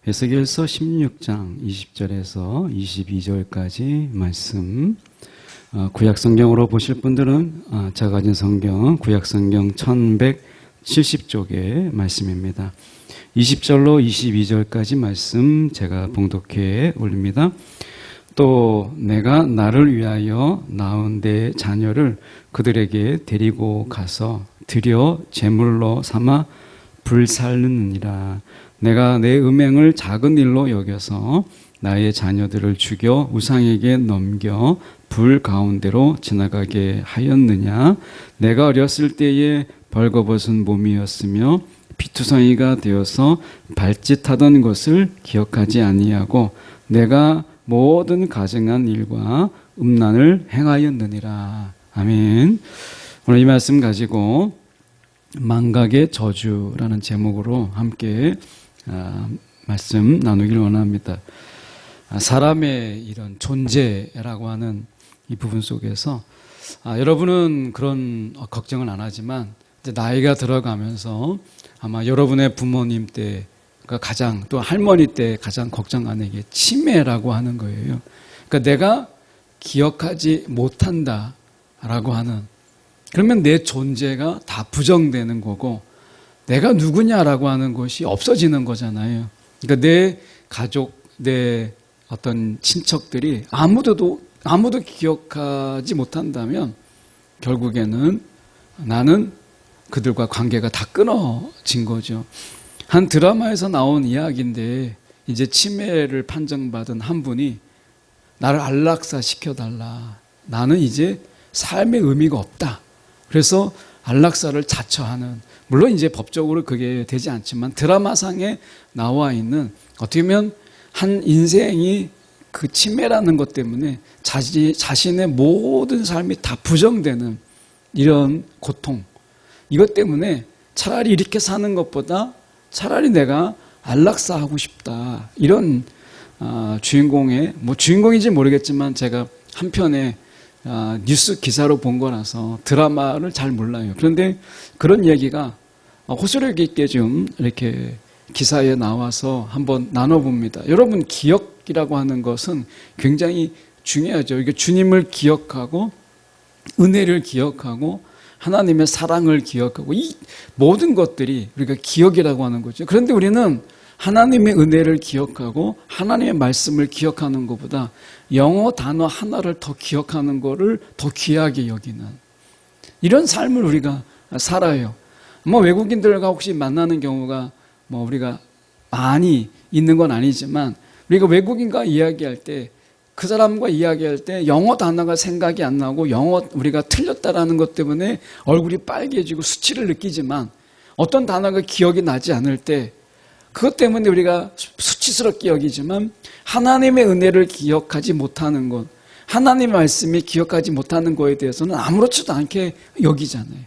에스겔서 16장 20절에서 22절까지 말씀, 구약성경으로 보실 분들은 제가 가진 성경 구약성경 1170쪽의 말씀입니다. 20절로 22절까지 말씀 제가 봉독해 올립니다. 또 내가 나를 위하여 낳은 내 자녀를 그들에게 데리고 가서 드려 제물로 삼아 불살르느니라. 내가 내 음행을 작은 일로 여겨서 나의 자녀들을 죽여 우상에게 넘겨 불 가운데로 지나가게 하였느냐. 내가 어렸을 때에 벌거벗은 몸이었으며 피투성이가 되어서 발짓하던 것을 기억하지 아니하고 내가 모든 가증한 일과 음란을 행하였느니라. 아멘. 오늘 이 말씀 가지고 망각의 저주라는 제목으로 함께 말씀 나누기를 원합니다. 사람의 이런 존재라고 하는 이 부분 속에서 여러분은 그런 걱정은 안 하지만 이제 나이가 들어가면서 아마 여러분의 부모님 때가 가장, 또 할머니 때 가장 걱정하는 게 치매라고 하는 거예요. 그러니까 내가 기억하지 못한다라고 하는, 그러면 내 존재가 다 부정되는 거고 내가 누구냐라고 하는 것이 없어지는 거잖아요. 그러니까 내 가족, 내 어떤 친척들이 아무도 기억하지 못한다면 결국에는 나는 그들과 관계가 다 끊어진 거죠. 한 드라마에서 나온 이야기인데 이제 치매를 판정받은 한 분이 나를 안락사 시켜달라. 나는 이제 삶의 의미가 없다. 그래서 안락사를 자처하는, 물론 이제 법적으로 그게 되지 않지만 드라마상에 나와 있는, 어떻게 보면 한 인생이 그 치매라는 것 때문에 자신의 모든 삶이 다 부정되는 이런 고통, 이것 때문에 차라리 이렇게 사는 것보다 차라리 내가 안락사하고 싶다, 이런 주인공의, 주인공인지 모르겠지만 제가 한편에 뉴스 기사로 본 거라서 드라마를 잘 몰라요. 그런데 그런 얘기가 호소력 있게 좀 이렇게 기사에 나와서 한번 나눠봅니다. 여러분, 기억이라고 하는 것은 굉장히 중요하죠. 이게 주님을 기억하고 은혜를 기억하고 하나님의 사랑을 기억하고 이 모든 것들이 우리가 기억이라고 하는 거죠. 그런데 우리는 하나님의 은혜를 기억하고 하나님의 말씀을 기억하는 것보다 영어 단어 하나를 더 기억하는 것을 더 귀하게 여기는 이런 삶을 우리가 살아요. 외국인들과 혹시 만나는 경우가 우리가 많이 있는 건 아니지만, 우리가 외국인과 이야기할 때, 그 사람과 이야기할 때 영어 단어가 생각이 안 나고 우리가 틀렸다라는 것 때문에 얼굴이 빨개지고 수치를 느끼지만, 어떤 단어가 기억이 나지 않을 때 그것 때문에 우리가 수치스럽게 여기지만, 하나님의 은혜를 기억하지 못하는 것, 하나님의 말씀이 기억하지 못하는 것에 대해서는 아무렇지도 않게 여기잖아요.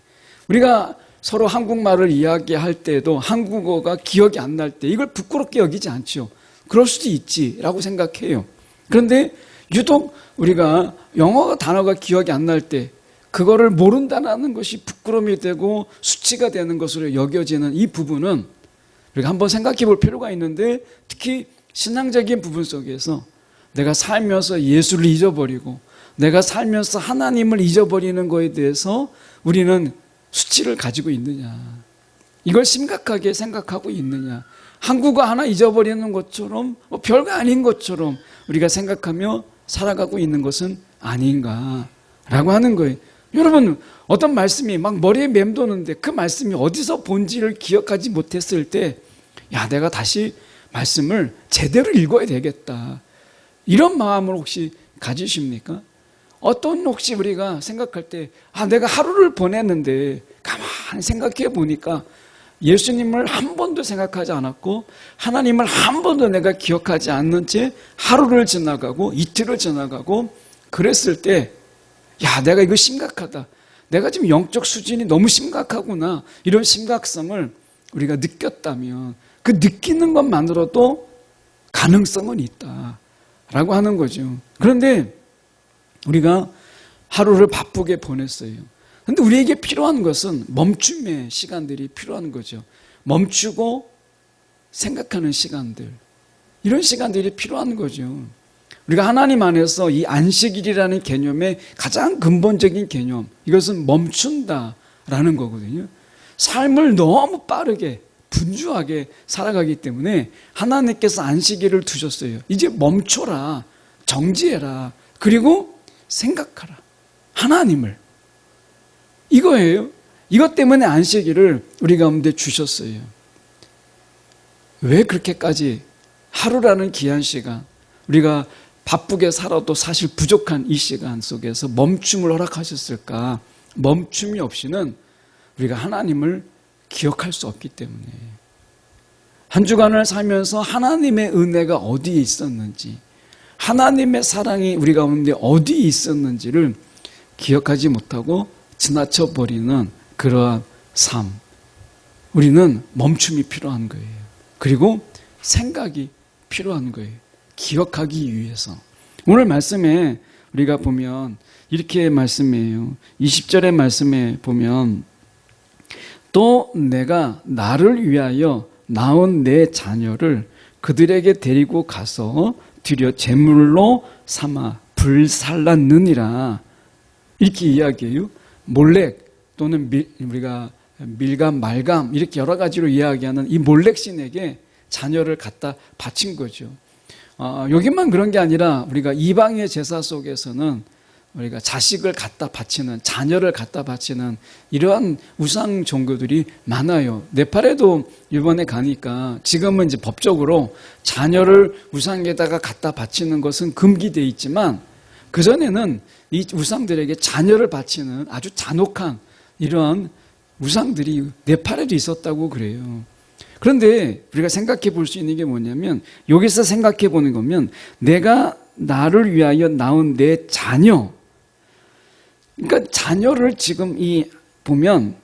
우리가 서로 한국말을 이야기할 때도 한국어가 기억이 안 날 때 이걸 부끄럽게 여기지 않죠. 그럴 수도 있지라고 생각해요. 그런데 유독 우리가 영어 단어가 기억이 안 날 때 그거를 모른다는 것이 부끄러움이 되고 수치가 되는 것으로 여겨지는 이 부분은 우리가 한번 생각해 볼 필요가 있는데, 특히 신앙적인 부분 속에서 내가 살면서 예수를 잊어버리고 내가 살면서 하나님을 잊어버리는 것에 대해서 우리는 수치를 가지고 있느냐, 이걸 심각하게 생각하고 있느냐, 한국어 하나 잊어버리는 것처럼 별거 아닌 것처럼 우리가 생각하며 살아가고 있는 것은 아닌가라고 하는 거예요. 여러분, 어떤 말씀이 막 머리에 맴도는데 그 말씀이 어디서 본지를 기억하지 못했을 때, 내가 다시 말씀을 제대로 읽어야 되겠다, 이런 마음을 혹시 가지십니까? 혹시 우리가 생각할 때 내가 하루를 보냈는데 가만히 생각해 보니까 예수님을 한 번도 생각하지 않았고 하나님을 한 번도 내가 기억하지 않는 채 하루를 지나가고 이틀을 지나가고 그랬을 때, 내가 이거 심각하다, 내가 지금 영적 수준이 너무 심각하구나, 이런 심각성을 우리가 느꼈다면 그 느끼는 것만으로도 가능성은 있다라고 하는 거죠. 그런데 우리가 하루를 바쁘게 보냈어요. 그런데 우리에게 필요한 것은 멈춤의 시간들이 필요한 거죠. 멈추고 생각하는 시간들. 이런 시간들이 필요한 거죠. 우리가 하나님 안에서 이 안식일이라는 개념의 가장 근본적인 개념, 이것은 멈춘다라는 거거든요. 삶을 너무 빠르게 분주하게 살아가기 때문에 하나님께서 안식일을 두셨어요. 이제 멈춰라, 정지해라, 그리고 생각하라, 하나님을. 이거예요. 이것 때문에 안식일을 우리 가운데 주셨어요. 왜 그렇게까지 하루라는 귀한 시간, 우리가 바쁘게 살아도 사실 부족한 이 시간 속에서 멈춤을 허락하셨을까? 멈춤이 없이는 우리가 하나님을 기억할 수 없기 때문에, 한 주간을 살면서 하나님의 은혜가 어디에 있었는지, 하나님의 사랑이 우리 가운데 어디에 있었는지를 기억하지 못하고 지나쳐버리는 그러한 삶, 우리는 멈춤이 필요한 거예요. 그리고 생각이 필요한 거예요. 기억하기 위해서. 오늘 말씀에 우리가 보면 이렇게 말씀해요. 20절의 말씀에 보면, 또 내가 나를 위하여 낳은 내 자녀를 그들에게 데리고 가서 드려 제물로 삼아 불살랐느니라, 이렇게 이야기해요. 몰렉 또는 우리가 밀감, 말감, 이렇게 여러 가지로 이야기하는 이 몰렉 신에게 자녀를 갖다 바친 거죠. 여기만 그런 게 아니라 우리가 이방의 제사 속에서는 우리가 자식을 갖다 바치는, 자녀를 갖다 바치는 이러한 우상 종교들이 많아요. 네팔에도 이번에 가니까 지금은 이제 법적으로 자녀를 우상에다가 갖다 바치는 것은 금기되어 있지만, 그전에는 이 우상들에게 자녀를 바치는 아주 잔혹한 이러한 우상들이 네팔에도 있었다고 그래요. 그런데 우리가 생각해 볼 수 있는 게 뭐냐면, 여기서 생각해 보는 거면, 내가 나를 위하여 낳은 내 자녀, 그러니까 자녀를 지금 보면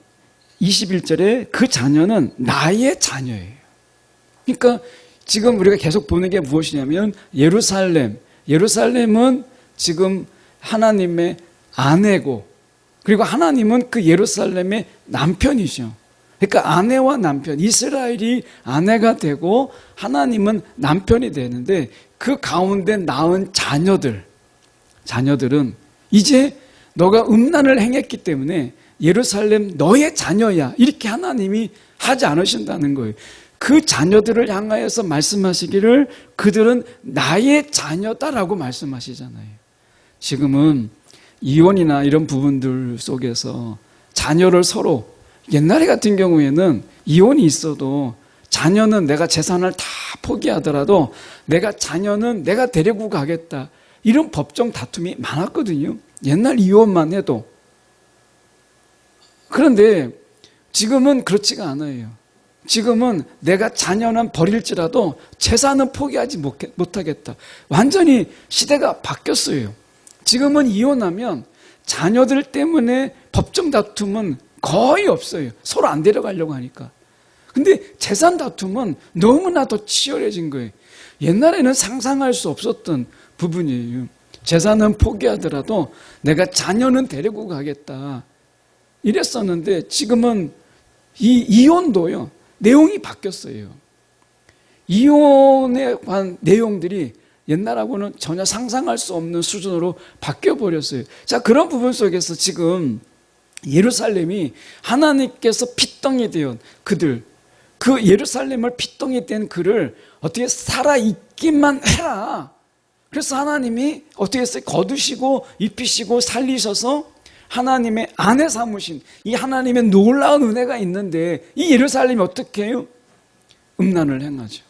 21절에 그 자녀는 나의 자녀예요. 그러니까 지금 우리가 계속 보는 게 무엇이냐면, 예루살렘은 지금 하나님의 아내고, 그리고 하나님은 그 예루살렘의 남편이죠. 그러니까 아내와 남편, 이스라엘이 아내가 되고 하나님은 남편이 되는데, 그 가운데 낳은 자녀들은 이제 너가 음란을 행했기 때문에 예루살렘 너의 자녀야, 이렇게 하나님이 하지 않으신다는 거예요. 그 자녀들을 향하여서 말씀하시기를 그들은 나의 자녀다라고 말씀하시잖아요. 지금은 이혼이나 이런 부분들 속에서 자녀를 서로, 옛날에 같은 경우에는 이혼이 있어도 자녀는 내가 재산을 다 포기하더라도 자녀는 내가 데리고 가겠다, 이런 법정 다툼이 많았거든요. 옛날 이혼만 해도. 그런데 지금은 그렇지가 않아요. 지금은 내가 자녀는 버릴지라도 재산은 포기하지 못하겠다. 완전히 시대가 바뀌었어요. 지금은 이혼하면 자녀들 때문에 법정 다툼은 거의 없어요. 서로 안 데려가려고 하니까. 근데 재산 다툼은 너무나 더 치열해진 거예요. 옛날에는 상상할 수 없었던 부분이에요. 재산은 포기하더라도 내가 자녀는 데리고 가겠다, 이랬었는데, 지금은 이 이혼도요, 내용이 바뀌었어요. 이혼에 관한 내용들이 옛날하고는 전혀 상상할 수 없는 수준으로 바뀌어버렸어요. 자, 그런 부분 속에서 지금 예루살렘이 하나님께서 핏덩이 되어 그들, 그 예루살렘을 핏덩이 된 그를 어떻게 살아있기만 해라. 그래서 하나님이 어떻게 했어요? 거두시고 입히시고 살리셔서 하나님의 아내 삼으신 이 하나님의 놀라운 은혜가 있는데, 이 예루살렘이 어떻게 해요? 음란을 행하죠.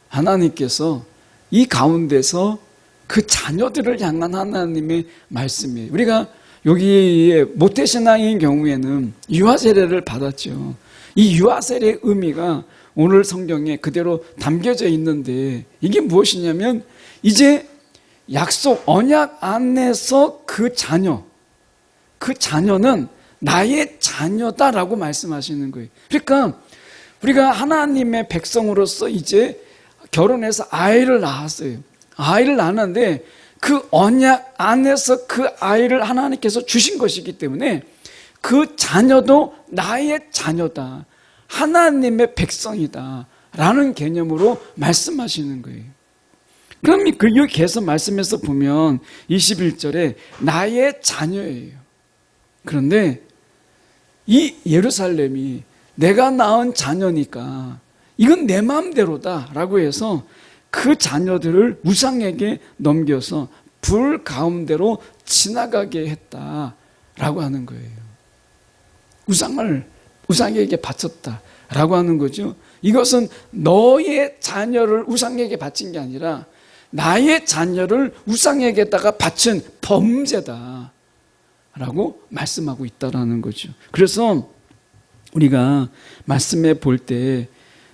하나님께서 이 가운데서 그 자녀들을 향한 하나님의 말씀이에요. 우리가 여기에 모태신앙인 경우에는 유아세례를 받았죠. 이 유아세례의 의미가 오늘 성경에 그대로 담겨져 있는데, 이게 무엇이냐면, 이제 약속, 언약 안에서 그 자녀는 나의 자녀다라고 말씀하시는 거예요. 그러니까 우리가 하나님의 백성으로서 이제 결혼해서 아이를 낳았어요. 아이를 낳았는데 그 언약 안에서 그 아이를 하나님께서 주신 것이기 때문에 그 자녀도 나의 자녀다, 하나님의 백성이다 라는 개념으로 말씀하시는 거예요. 그럼 여기 계속 말씀에서 보면 21절에 나의 자녀예요. 그런데 이 예루살렘이 내가 낳은 자녀니까 이건 내 마음대로다 라고 해서 그 자녀들을 우상에게 넘겨서 불 가운데로 지나가게 했다라고 하는 거예요. 우상에게 바쳤다라고 하는 거죠. 이것은 너의 자녀를 우상에게 바친 게 아니라 나의 자녀를 우상에게다가 바친 범죄다 라고 말씀하고 있다라는 거죠. 그래서 우리가 말씀에 볼 때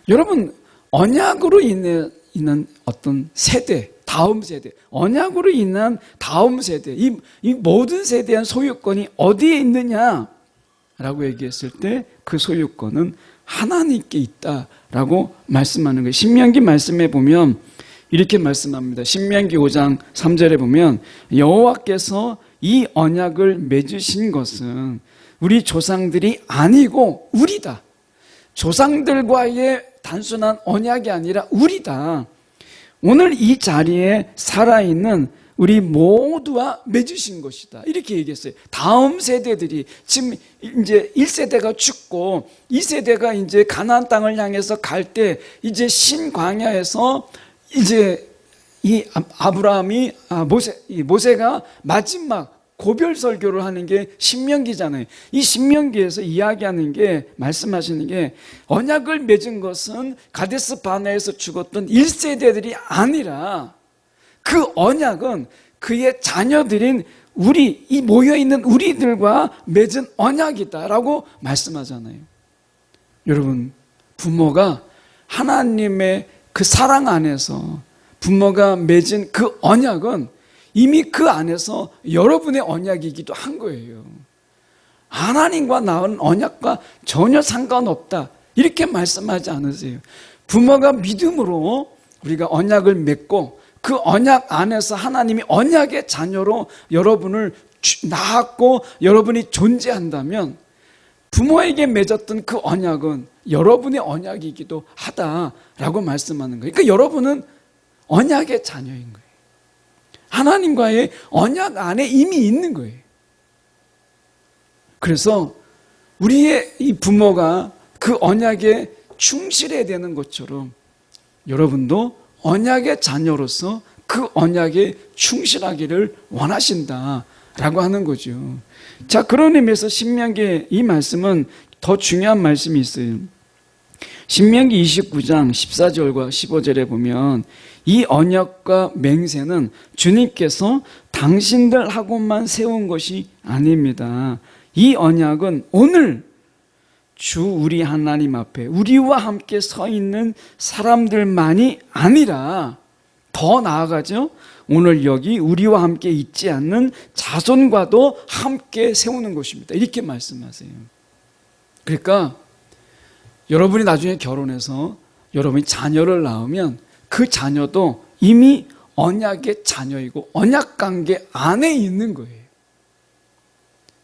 여러분 언약으로 인한 어떤 세대, 다음 세대, 언약으로 인한 다음 세대, 이 모든 세대에 대한 소유권이 어디에 있느냐라고 얘기했을 때 그 소유권은 하나님께 있다라고 말씀하는 거예요. 신명기 말씀에 보면 이렇게 말씀합니다. 신명기 5장 3절에 보면 여호와께서 이 언약을 맺으신 것은 우리 조상들이 아니고 우리다. 조상들과의 단순한 언약이 아니라 우리다. 오늘 이 자리에 살아있는 우리 모두와 맺으신 것이다. 이렇게 얘기했어요. 다음 세대들이 지금 이제 1세대가 죽고 2세대가 이제 가나안 땅을 향해서 갈 때 이제 신광야에서 이제 이 아브라함이 모세가 마지막 고별 설교를 하는 게 신명기잖아요. 이 신명기에서 이야기하는 게 말씀하시는 게 언약을 맺은 것은 가데스 바네에서 죽었던 1세대들이 아니라 그 언약은 그의 자녀들인 우리 이 모여있는 우리들과 맺은 언약이다라고 말씀하잖아요. 여러분 부모가 하나님의 그 사랑 안에서 부모가 맺은 그 언약은 이미 그 안에서 여러분의 언약이기도 한 거예요. 하나님과 나온 언약과 전혀 상관없다 이렇게 말씀하지 않으세요. 부모가 믿음으로 우리가 언약을 맺고 그 언약 안에서 하나님이 언약의 자녀로 여러분을 낳았고 여러분이 존재한다면 부모에게 맺었던 그 언약은 여러분의 언약이기도 하다라고 말씀하는 거예요. 그러니까 여러분은 언약의 자녀인 거예요. 하나님과의 언약 안에 이미 있는 거예요. 그래서 우리의 이 부모가 그 언약에 충실해야 되는 것처럼 여러분도 언약의 자녀로서 그 언약에 충실하기를 원하신다라고 하는 거죠. 자, 그런 의미에서 신명기 이 말씀은 더 중요한 말씀이 있어요. 신명기 29장 14절과 15절에 보면 이 언약과 맹세는 주님께서 당신들하고만 세운 것이 아닙니다. 이 언약은 오늘 주 우리 하나님 앞에 우리와 함께 서 있는 사람들만이 아니라 더 나아가죠. 오늘 여기 우리와 함께 있지 않는 자손과도 함께 세우는 것입니다. 이렇게 말씀하세요. 그러니까 여러분이 나중에 결혼해서 여러분이 자녀를 낳으면 그 자녀도 이미 언약의 자녀이고 언약 관계 안에 있는 거예요.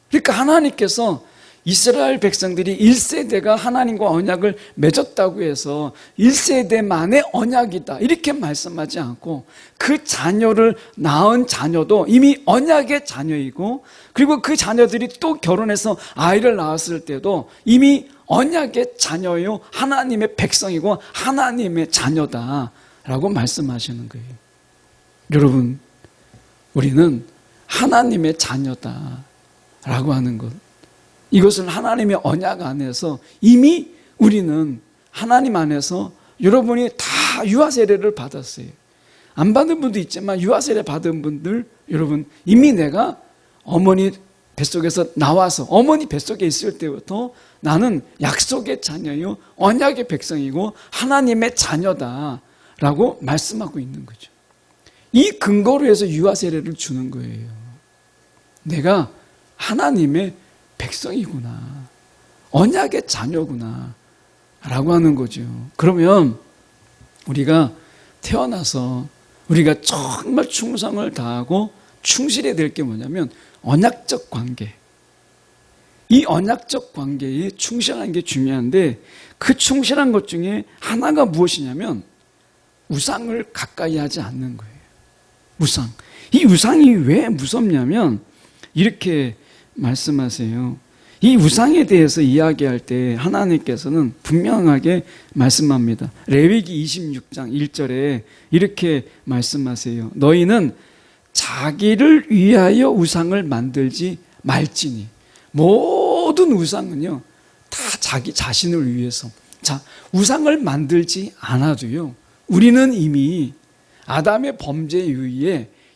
그러니까 하나님께서 이스라엘 백성들이 1세대가 하나님과 언약을 맺었다고 해서 1세대만의 언약이다 이렇게 말씀하지 않고 그 자녀를 낳은 자녀도 이미 언약의 자녀이고 그리고 그 자녀들이 또 결혼해서 아이를 낳았을 때도 이미 언약의 자녀요 하나님의 백성이고 하나님의 자녀다라고 말씀하시는 거예요. 여러분 우리는 하나님의 자녀다라고 하는 것, 이것은 하나님의 언약 안에서 이미 우리는 하나님 안에서 여러분이 다 유아 세례를 받았어요. 안 받은 분도 있지만 유아 세례 받은 분들 여러분 이미 내가 어머니 뱃속에서 나와서 어머니 뱃속에 있을 때부터 나는 약속의 자녀요 언약의 백성이고 하나님의 자녀다라고 말씀하고 있는 거죠. 이 근거로 해서 유아 세례를 주는 거예요. 내가 하나님의 백성이구나, 언약의 자녀구나 라고 하는 거죠. 그러면 우리가 태어나서 우리가 정말 충성을 다하고 충실해야 될 게 뭐냐면 언약적 관계, 이 언약적 관계에 충실한 게 중요한데 그 충실한 것 중에 하나가 무엇이냐면 우상을 가까이 하지 않는 거예요. 우상. 이 우상이 왜 무섭냐면 이렇게 말씀하세요. 이 우상에 대해서 이야기할 때 하나님께서는 분명하게 말씀합니다. 레위기 26장 1절에 이렇게 말씀하세요. 너희는 자기를 위하여 우상을 만들지 말지니. 모든 우상은요 다 자기 자신을 위해서. 자, 우상을 만들지 않아도요 우리는 이미 아담의 범죄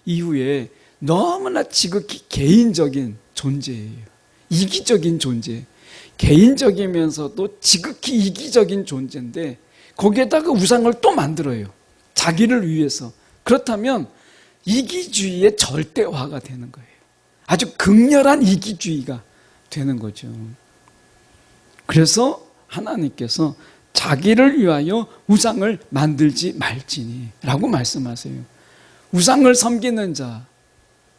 이후에 너무나 지극히 개인적인 존재예요. 이기적인 존재, 개인적이면서도 지극히 이기적인 존재인데 거기에다가 우상을 또 만들어요. 자기를 위해서. 그렇다면 이기주의의 절대화가 되는 거예요. 아주 극렬한 이기주의가 되는 거죠. 그래서 하나님께서 자기를 위하여 우상을 만들지 말지니 라고 말씀하세요. 우상을 섬기는 자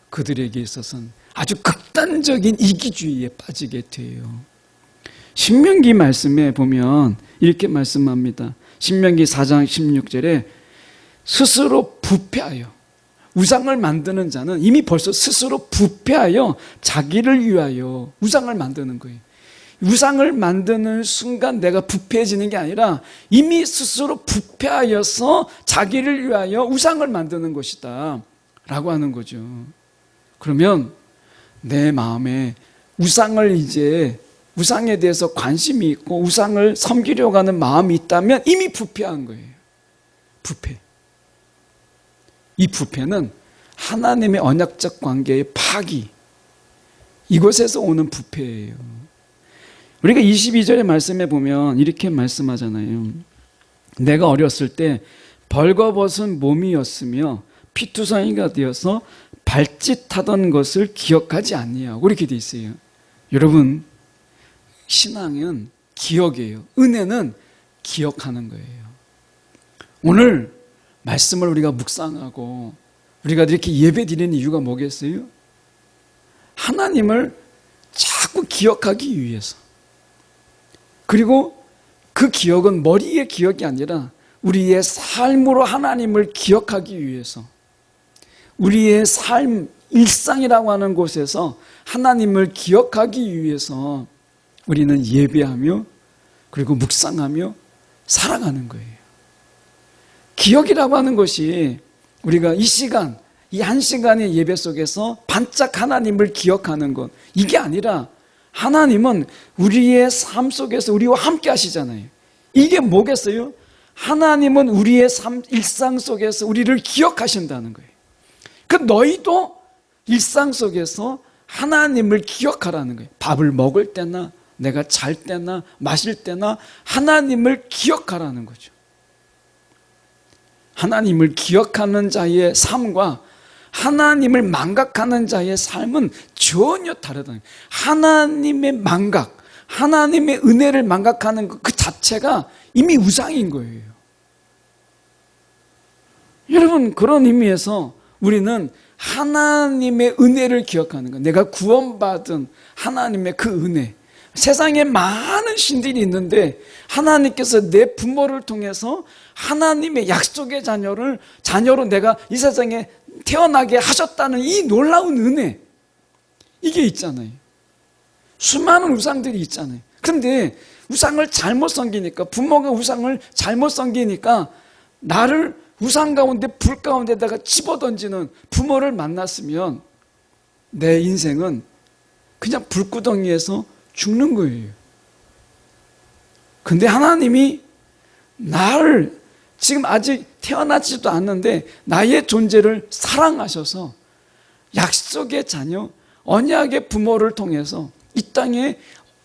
그들에게 있어서는 아주 극단적인 이기주의에 빠지게 돼요. 신명기 말씀에 보면 이렇게 말씀합니다. 신명기 4장 16절에 스스로 부패하여, 우상을 만드는 자는 이미 벌써 스스로 부패하여 자기를 위하여 우상을 만드는 거예요. 우상을 만드는 순간 내가 부패해지는 게 아니라 이미 스스로 부패하여서 자기를 위하여 우상을 만드는 것이다 라고 하는 거죠. 그러면 내 마음에 우상에 대해서 관심이 있고 우상을 섬기려고 하는 마음이 있다면 이미 부패한 거예요. 부패. 이 부패는 하나님의 언약적 관계의 파기, 이것에서 오는 부패예요. 우리가 22절의 말씀에 보면 이렇게 말씀하잖아요. 내가 어렸을 때 벌거벗은 몸이었으며 피투성이가 되어서 발짓하던 것을 기억하지 않냐고 이렇게 돼 있어요. 여러분, 신앙은 기억이에요. 은혜는 기억하는 거예요. 오늘 말씀을 우리가 묵상하고 우리가 이렇게 예배 드리는 이유가 뭐겠어요? 하나님을 자꾸 기억하기 위해서. 그리고 그 기억은 머리의 기억이 아니라 우리의 삶으로 하나님을 기억하기 위해서, 우리의 삶, 일상이라고 하는 곳에서 하나님을 기억하기 위해서 우리는 예배하며 그리고 묵상하며 살아가는 거예요. 기억이라고 하는 것이 우리가 이 시간, 이 한 시간의 예배 속에서 반짝 하나님을 기억하는 것, 이게 아니라 하나님은 우리의 삶 속에서 우리와 함께 하시잖아요. 이게 뭐겠어요? 하나님은 우리의 일상 속에서 우리를 기억하신다는 거예요. 그 너희도 일상 속에서 하나님을 기억하라는 거예요. 밥을 먹을 때나 내가 잘 때나 마실 때나 하나님을 기억하라는 거죠. 하나님을 기억하는 자의 삶과 하나님을 망각하는 자의 삶은 전혀 다르다. 하나님의 망각, 하나님의 은혜를 망각하는 그 자체가 이미 우상인 거예요. 여러분, 그런 의미에서 우리는 하나님의 은혜를 기억하는 거예요. 내가 구원받은 하나님의 그 은혜. 세상에 많은 신들이 있는데 하나님께서 내 부모를 통해서 하나님의 약속의 자녀로 내가 이 세상에 태어나게 하셨다는 이 놀라운 은혜, 이게 있잖아요. 수많은 우상들이 있잖아요. 그런데 우상을 잘못 섬기니까, 부모가 우상을 잘못 섬기니까 나를 우상 가운데 불 가운데다가 집어던지는 부모를 만났으면 내 인생은 그냥 불구덩이에서 죽는 거예요. 근데 하나님이 나를 지금 아직 태어나지도 않는데 나의 존재를 사랑하셔서 약속의 자녀, 언약의 부모를 통해서 이 땅에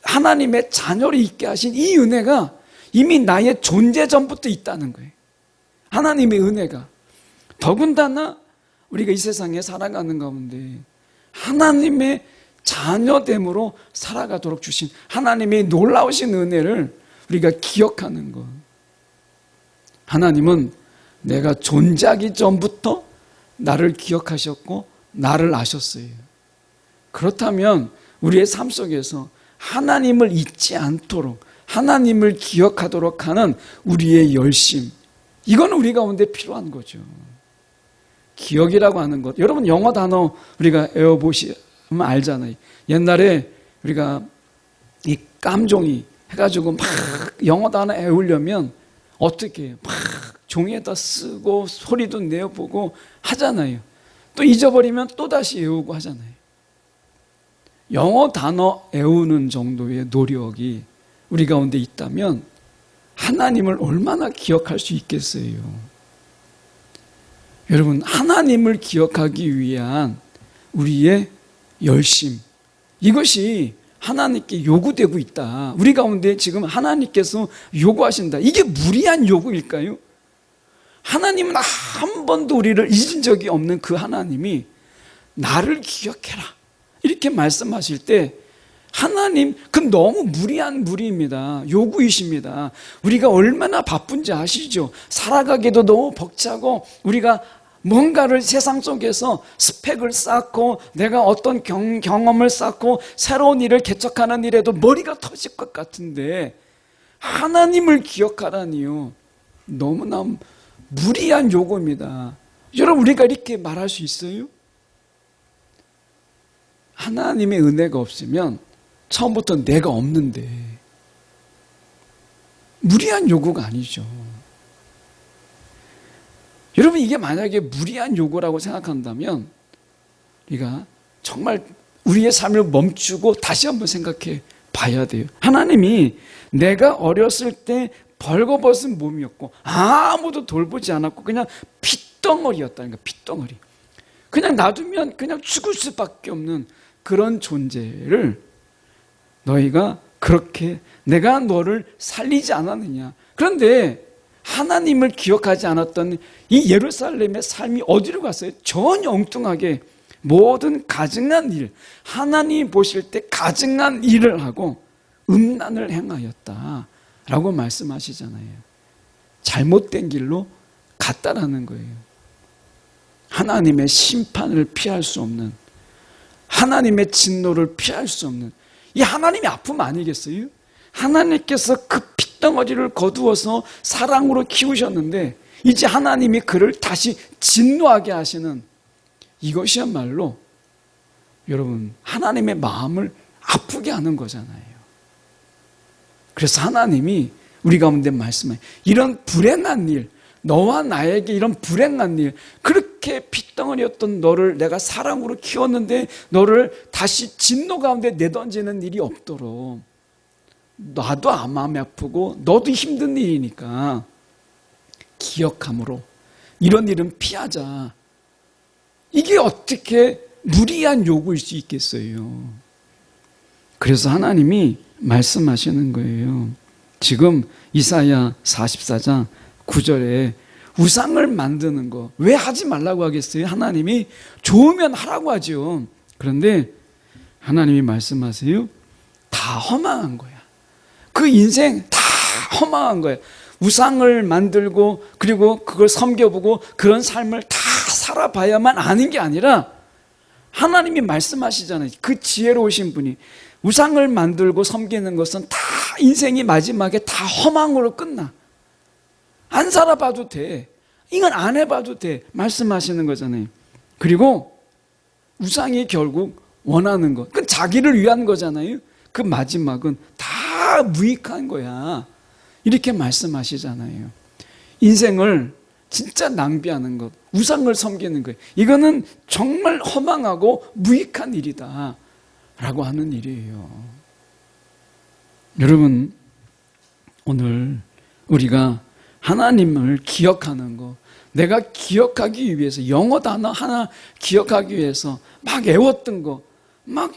하나님의 자녀를 있게 하신 이 은혜가 이미 나의 존재 전부터 있다는 거예요. 하나님의 은혜가. 더군다나 우리가 이 세상에 살아가는 가운데 하나님의 자녀됨으로 살아가도록 주신 하나님의 놀라우신 은혜를 우리가 기억하는 것. 하나님은 내가 존재하기 전부터 나를 기억하셨고 나를 아셨어요. 그렇다면 우리의 삶 속에서 하나님을 잊지 않도록, 하나님을 기억하도록 하는 우리의 열심, 이건 우리 가운데 필요한 거죠. 기억이라고 하는 것, 여러분 영어 단어 우리가 외워보시면 알잖아요. 옛날에 우리가 이 깜종이 해가지고 막 영어 단어 외우려면 어떻게 해요? 막 종이에다 쓰고 소리도 내어보고 하잖아요. 또 잊어버리면 또다시 외우고 하잖아요. 영어 단어 외우는 정도의 노력이 우리 가운데 있다면 하나님을 얼마나 기억할 수 있겠어요? 여러분, 하나님을 기억하기 위한 우리의 열심, 이것이 하나님께 요구되고 있다. 우리 가운데 지금 하나님께서 요구하신다. 이게 무리한 요구일까요? 하나님은 한 번도 우리를 잊은 적이 없는 그 하나님이 나를 기억해라 이렇게 말씀하실 때 하나님, 그건 너무 무리한 무리입니다. 요구이십니다. 우리가 얼마나 바쁜지 아시죠? 살아가기도 너무 벅차고 우리가 뭔가를 세상 속에서 스펙을 쌓고 내가 어떤 경험을 쌓고 새로운 일을 개척하는 일에도 머리가 터질 것 같은데 하나님을 기억하라니요, 너무나 무리한 요구입니다. 여러분, 우리가 이렇게 말할 수 있어요? 하나님의 은혜가 없으면 처음부터 내가 없는데, 무리한 요구가 아니죠. 여러분, 이게 만약에 무리한 요구라고 생각한다면 우리가 정말 우리의 삶을 멈추고 다시 한번 생각해 봐야 돼요. 하나님이 내가 어렸을 때 벌거벗은 몸이었고 아무도 돌보지 않았고 그냥 핏덩어리였다니까. 핏덩어리, 그냥 놔두면 그냥 죽을 수밖에 없는 그런 존재를 너희가 그렇게 내가 너를 살리지 않았느냐. 그런데 하나님을 기억하지 않았던 이 예루살렘의 삶이 어디로 갔어요? 전혀 엉뚱하게 모든 가증한 일, 하나님 보실 때 가증한 일을 하고 음란을 행하였다라고 말씀하시잖아요. 잘못된 길로 갔다라는 거예요. 하나님의 심판을 피할 수 없는, 하나님의 진노를 피할 수 없는 이 하나님의 아픔 아니겠어요? 하나님께서 그 핏덩어리를 거두어서 사랑으로 키우셨는데 이제 하나님이 그를 다시 진노하게 하시는, 이것이야말로 여러분 하나님의 마음을 아프게 하는 거잖아요. 그래서 하나님이 우리 가운데 말씀해요. 이런 불행한 일, 너와 나에게 이런 불행한 일, 그렇게 핏덩어리였던 너를 내가 사랑으로 키웠는데 너를 다시 진노 가운데 내던지는 일이 없도록, 나도 마음이 아프고 너도 힘든 일이니까 기억함으로 이런 일은 피하자. 이게 어떻게 무리한 요구일 수 있겠어요? 그래서 하나님이 말씀하시는 거예요. 지금 이사야 44장 9절에 우상을 만드는 거 왜 하지 말라고 하겠어요? 하나님이 좋으면 하라고 하죠. 그런데 하나님이 말씀하세요. 다 허망한 거야. 그 인생 다 허망한 거예요. 우상을 만들고 그리고 그걸 섬겨보고 그런 삶을 다 살아봐야만 아는 게 아니라 하나님이 말씀하시잖아요. 그 지혜로우신 분이 우상을 만들고 섬기는 것은 다 인생이 마지막에 다 허망으로 끝나. 안 살아봐도 돼. 이건 안 해봐도 돼. 말씀하시는 거잖아요. 그리고 우상이 결국 원하는 것, 그건 자기를 위한 거잖아요. 그 마지막은 다 무익한 거야. 이렇게 말씀하시잖아요. 인생을 진짜 낭비하는 것, 우상을 섬기는 거예요. 이거는 정말 허망하고 무익한 일이다 라고 하는 일이에요. 여러분, 오늘 우리가 하나님을 기억하는 것, 내가 기억하기 위해서 영어 단어 하나 기억하기 위해서 막 애웠던 거, 막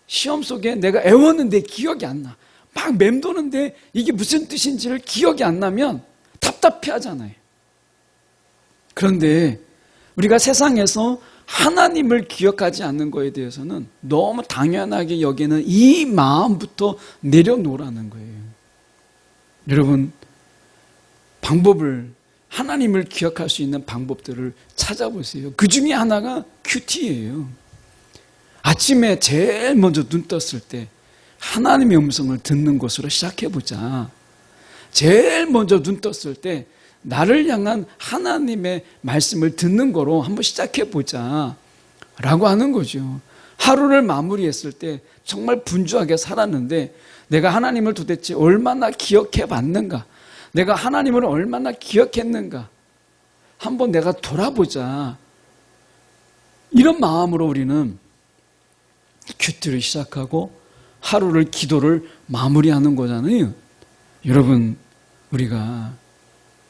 시험 속에 내가 애웠는데 기억이 안 나, 막 맴도는데 이게 무슨 뜻인지를 기억이 안 나면 답답해 하잖아요. 그런데 우리가 세상에서 하나님을 기억하지 않는 것에 대해서는 너무 당연하게 여기는 이 마음부터 내려놓으라는 거예요. 여러분, 방법을, 하나님을 기억할 수 있는 방법들을 찾아보세요. 그 중에 하나가 큐티예요. 아침에 제일 먼저 눈 떴을 때 하나님의 음성을 듣는 것으로 시작해보자. 제일 먼저 눈 떴을 때 나를 향한 하나님의 말씀을 듣는 거로 한번 시작해보자 라고 하는 거죠. 하루를 마무리했을 때 정말 분주하게 살았는데 내가 하나님을 도대체 얼마나 기억해 봤는가, 내가 하나님을 얼마나 기억했는가 한번 내가 돌아보자, 이런 마음으로 우리는 큐티를 시작하고 하루를 기도를 마무리하는 거잖아요. 여러분, 우리가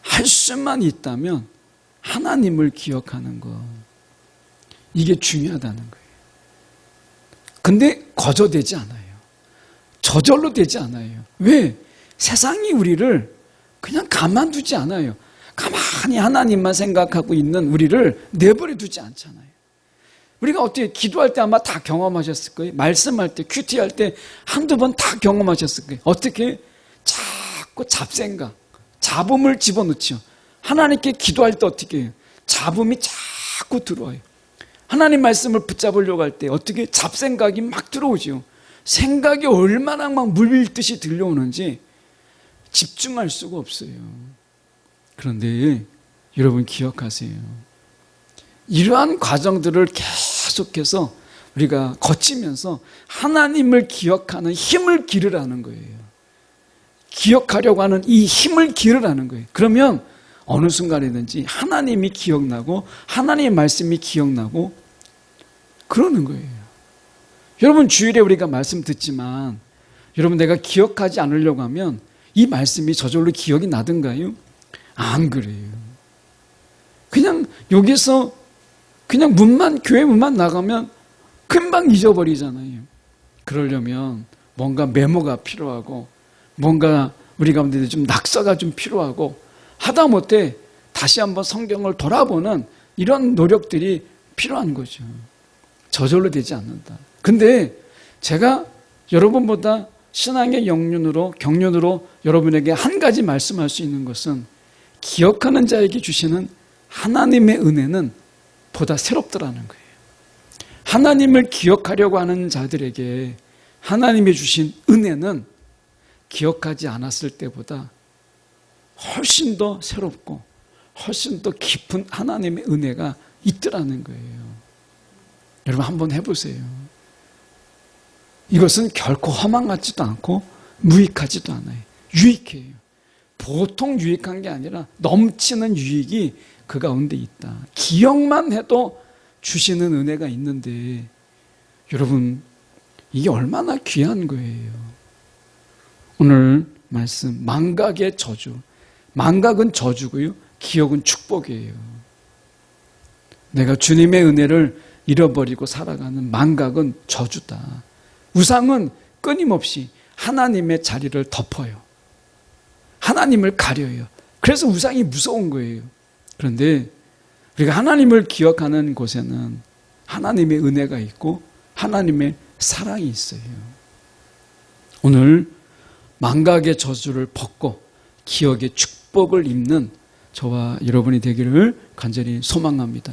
할 수만 있다면 하나님을 기억하는 것, 이게 중요하다는 거예요. 근데 거저되지 않아요. 저절로 되지 않아요. 왜? 세상이 우리를 그냥 가만두지 않아요. 가만히 하나님만 생각하고 있는 우리를 내버려 두지 않잖아요. 우리가 어떻게 기도할 때 아마 다 경험하셨을 거예요. 말씀할 때, 큐티할 때 한두 번 다 경험하셨을 거예요. 어떻게? 자꾸 잡생각, 잡음을 집어넣죠. 하나님께 기도할 때 어떻게 해요? 잡음이 자꾸 들어와요. 하나님 말씀을 붙잡으려고 할 때 어떻게 잡생각이 막 들어오죠. 생각이 얼마나 막 물밀듯이 들려오는지 집중할 수가 없어요. 그런데 여러분 기억하세요. 이러한 과정들을 계속해서 우리가 거치면서 하나님을 기억하는 힘을 기르라는 거예요. 기억하려고 하는 이 힘을 기르라는 거예요. 그러면 어느 순간이든지 하나님이 기억나고 하나님의 말씀이 기억나고 그러는 거예요. 여러분, 주일에 우리가 말씀 듣지만 여러분, 내가 기억하지 않으려고 하면 이 말씀이 저절로 기억이 나든가요? 안 그래요. 그냥 여기서 그냥 교회 문만 나가면 금방 잊어버리잖아요. 그러려면 뭔가 메모가 필요하고 뭔가 우리 가운데 좀 낙서가 좀 필요하고 하다못해 다시 한번 성경을 돌아보는 이런 노력들이 필요한 거죠. 저절로 되지 않는다. 근데 제가 여러분보다 신앙의 경륜으로 여러분에게 한 가지 말씀할 수 있는 것은 기억하는 자에게 주시는 하나님의 은혜는 보다 새롭더라는 거예요. 하나님을 기억하려고 하는 자들에게 하나님이 주신 은혜는 기억하지 않았을 때보다 훨씬 더 새롭고 훨씬 더 깊은 하나님의 은혜가 있더라는 거예요. 여러분 한번 해보세요. 이것은 결코 험한 같지도 않고 무익하지도 않아요. 유익해요. 보통 유익한 게 아니라 넘치는 유익이 그 가운데 있다. 기억만 해도 주시는 은혜가 있는데 여러분, 이게 얼마나 귀한 거예요. 오늘 말씀, 망각의 저주. 망각은 저주고요, 기억은 축복이에요. 내가 주님의 은혜를 잃어버리고 살아가는 망각은 저주다. 우상은 끊임없이 하나님의 자리를 덮어요. 하나님을 가려요. 그래서 우상이 무서운 거예요. 그런데 우리가 하나님을 기억하는 곳에는 하나님의 은혜가 있고 하나님의 사랑이 있어요. 오늘 망각의 저주를 벗고 기억의 축복을 입는 저와 여러분이 되기를 간절히 소망합니다.